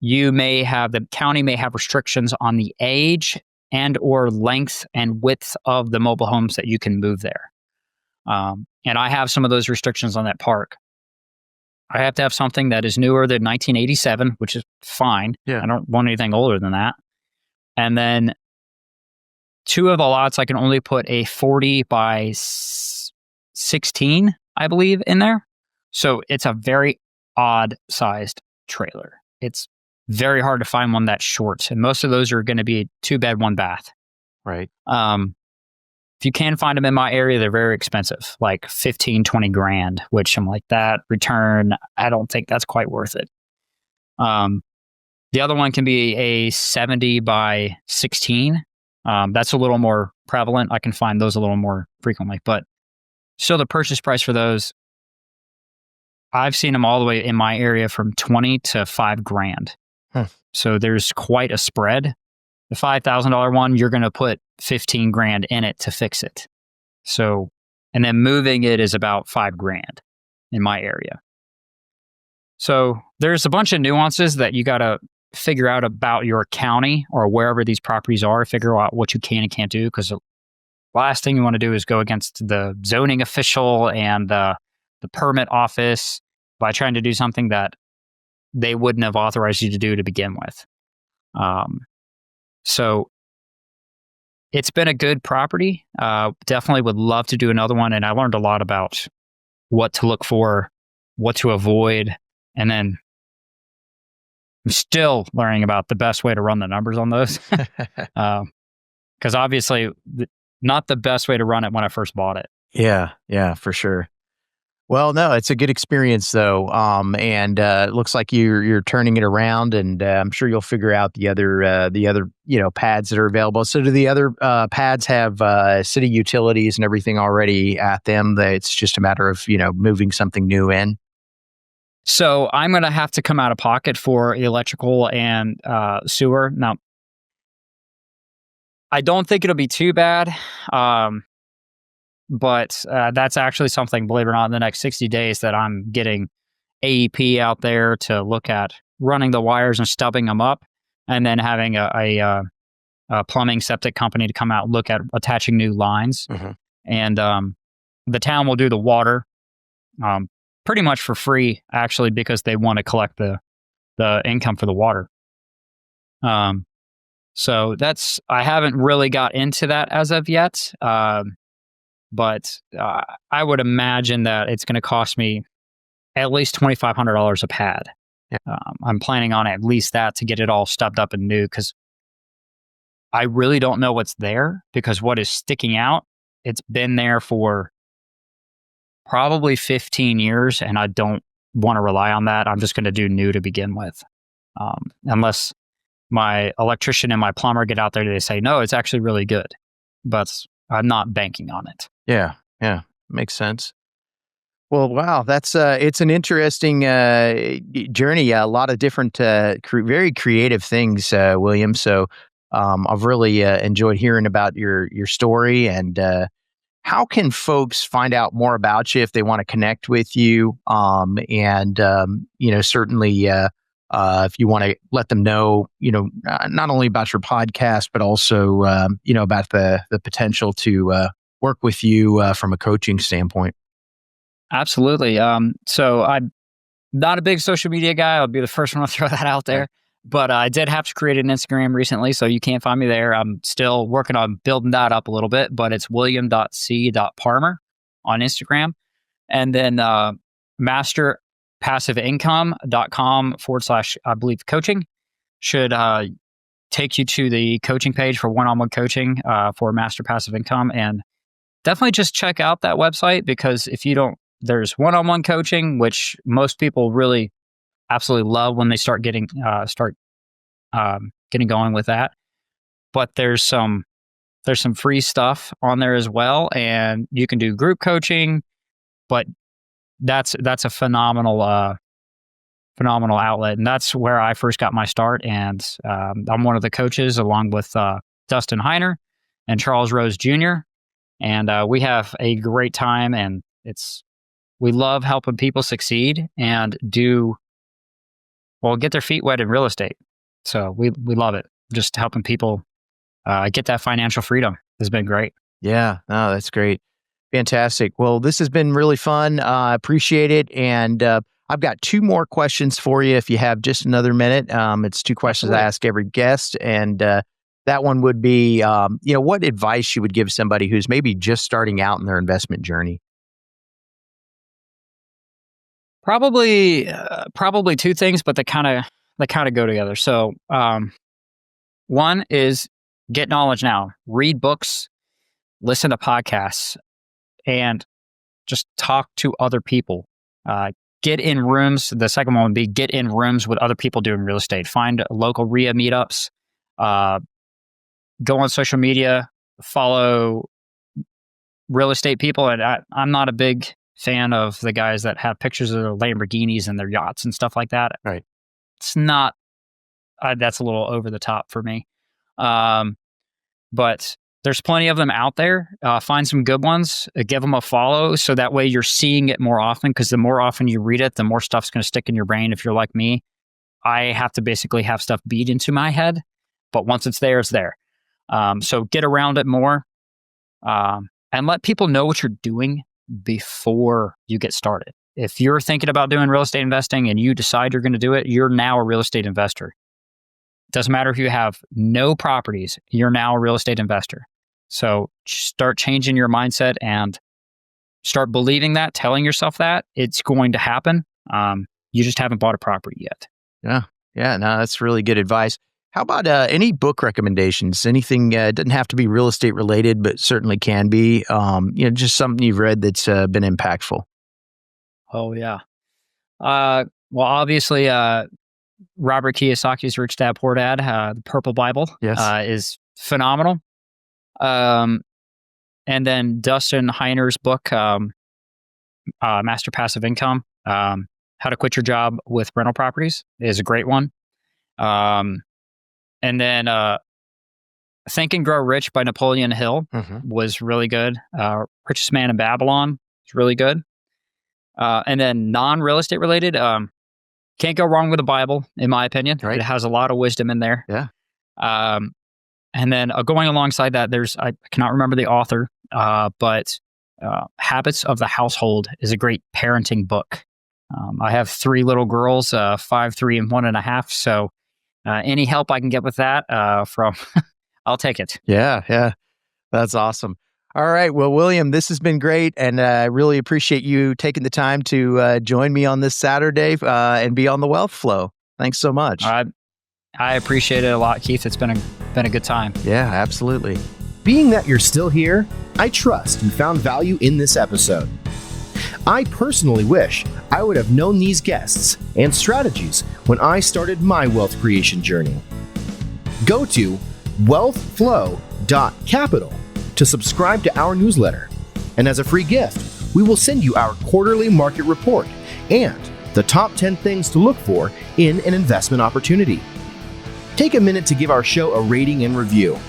the county may have restrictions on the age and or length and width of the mobile homes that you can move there. And I have some of those restrictions on that park. I have to have something that is newer than 1987, which is fine. Yeah. I don't want anything older than that. And then 2 of the lots, I can only put a 40 by 16, I believe, in there. So it's a very odd sized trailer. It's very hard to find one that's short. And most of those are going to be 2-bed, 1-bath. Right. If you can find them in my area, they're very expensive, like 15, 20 grand, which I'm like, that return, I don't think that's quite worth it. The other one can be a 70 by 16. That's a little more prevalent. I can find those a little more frequently. But still, the purchase price for those, I've seen them all the way in my area from 20 to $5 grand. So there's quite a spread. The $5,000 one, you're going to put 15 grand in it to fix it. So, and then moving it is about $5 grand in my area. So there's a bunch of nuances that you got to figure out about your county or wherever these properties are, figure out what you can and can't do. Because the last thing you want to do is go against the zoning official and the permit office by trying to do something that they wouldn't have authorized you to do to begin with. So it's been a good property. Definitely would love to do another one. And I learned a lot about what to look for, what to avoid. And then I'm still learning about the best way to run the numbers on those. Because obviously not the best way to run it when I first bought it. Yeah, for sure. Well, no, it's a good experience though, and it looks like you're turning it around, and I'm sure you'll figure out the other pads that are available. So, do the other pads have city utilities and everything already at them? That it's just a matter of moving something new in. So I'm going to have to come out of pocket for electrical and sewer. Now, I don't think it'll be too bad. But that's actually something, believe it or not, in the next 60 days that I'm getting AEP out there to look at running the wires and stubbing them up, and then having a a plumbing septic company to come out and look at attaching new lines. And the town will do the water pretty much for free, actually, because they want to collect the income for the water. So I haven't really got into that as of yet. But I would imagine that it's going to cost me at least $2,500 a pad. Yeah. I'm planning on at least that to get it all stubbed up and new, because I really don't know what's there, because what is sticking out, it's been there for probably 15 years, and I don't want to rely on that. I'm just going to do new to begin with. Unless my electrician and my plumber get out there, they say, no, it's actually really good. But I'm not banking on it. Yeah. Makes sense. Well, wow, that's it's an interesting journey. A lot of different, very creative things, William. So I've really enjoyed hearing about your story. And how can folks find out more about you if they want to connect with you? Certainly, if you want to let them know, not only about your podcast, but also, about the potential to work with you from a coaching standpoint. Absolutely. So I'm not a big social media guy. I'll be the first one to throw that out there. Right. But I did have to create an Instagram recently, so you can't find me there. I'm still working on building that up a little bit, but it's william.c.parmer on Instagram. And then masterpassiveincome.com/ I believe coaching should take you to the coaching page for one-on-one coaching for Master Passive Income. And definitely just check out that website, because if you don't, there's one-on-one coaching, which most people really absolutely love when they start getting going with that. But there's some free stuff on there as well, and you can do group coaching. But that's a phenomenal outlet, and that's where I first got my start. And I'm one of the coaches, along with Dustin Heiner and Charles Rose Jr. And we have a great time, and we love helping people succeed and get their feet wet in real estate. So we love it. Just helping people get that financial freedom has been great. Yeah, no, that's great. Fantastic. Well, this has been really fun. Appreciate it. And I've got two more questions for you if you have just another minute. It's two questions I ask every guest. And that one would be, what advice you would give somebody who's maybe just starting out in their investment journey? Probably two things, but they kind of go together. So one is get knowledge now. Read books, listen to podcasts, and just talk to other people. Get in rooms. The second one would be get in rooms with other people doing real estate. Find local RIA meetups. Go on social media. Follow real estate people. And I'm not a big fan of the guys that have pictures of their Lamborghinis and their yachts and stuff like that. Right. It's not, that's a little over the top for me. But there's plenty of them out there. Find some good ones, give them a follow. So that way you're seeing it more often, because the more often you read it, the more stuff's going to stick in your brain. If you're like me, I have to basically have stuff beat into my head, but once it's there, it's there. So get around it more, and let people know what you're doing before you get started. If you're thinking about doing real estate investing and you decide you're going to do it, you're now a real estate investor. Doesn't matter if you have no properties, you're now a real estate investor. So start changing your mindset and start believing that, telling yourself that it's going to happen. You just haven't bought a property yet. Yeah, no, that's really good advice. How about any book recommendations? Anything doesn't have to be real estate related, but certainly can be. Just something you've read that's been impactful. Oh yeah. Well, obviously, Robert Kiyosaki's Rich Dad Poor Dad, the Purple Bible, is phenomenal. And then Dustin Heiner's book, Master Passive Income, How to Quit Your Job with Rental Properties, is a great one. And then Think and Grow Rich by Napoleon Hill was really good. Richest Man in Babylon is really good. And then non-real estate related, can't go wrong with the Bible, in my opinion. Right. It has a lot of wisdom in there. Yeah. And then going alongside that, I cannot remember the author, but Habits of the Household is a great parenting book. I have 3 little girls, 5, 3, and 1.5. So any help I can get with that I'll take it. Yeah. That's awesome. All right. Well, William, this has been great. And I really appreciate you taking the time to join me on this Saturday and be on the Wealth Flow. Thanks so much. I appreciate it a lot, Keith. It's been a good time. Yeah, absolutely. Being that you're still here, I trust you found value in this episode. I personally wish I would have known these guests and strategies when I started my wealth creation journey. Go to wealthflow.capital to subscribe to our newsletter. And as a free gift, we will send you our quarterly market report and the top 10 things to look for in an investment opportunity. Take a minute to give our show a rating and review.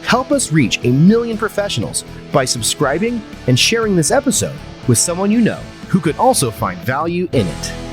Help us reach 1 million professionals by subscribing and sharing this episode with someone you know who could also find value in it.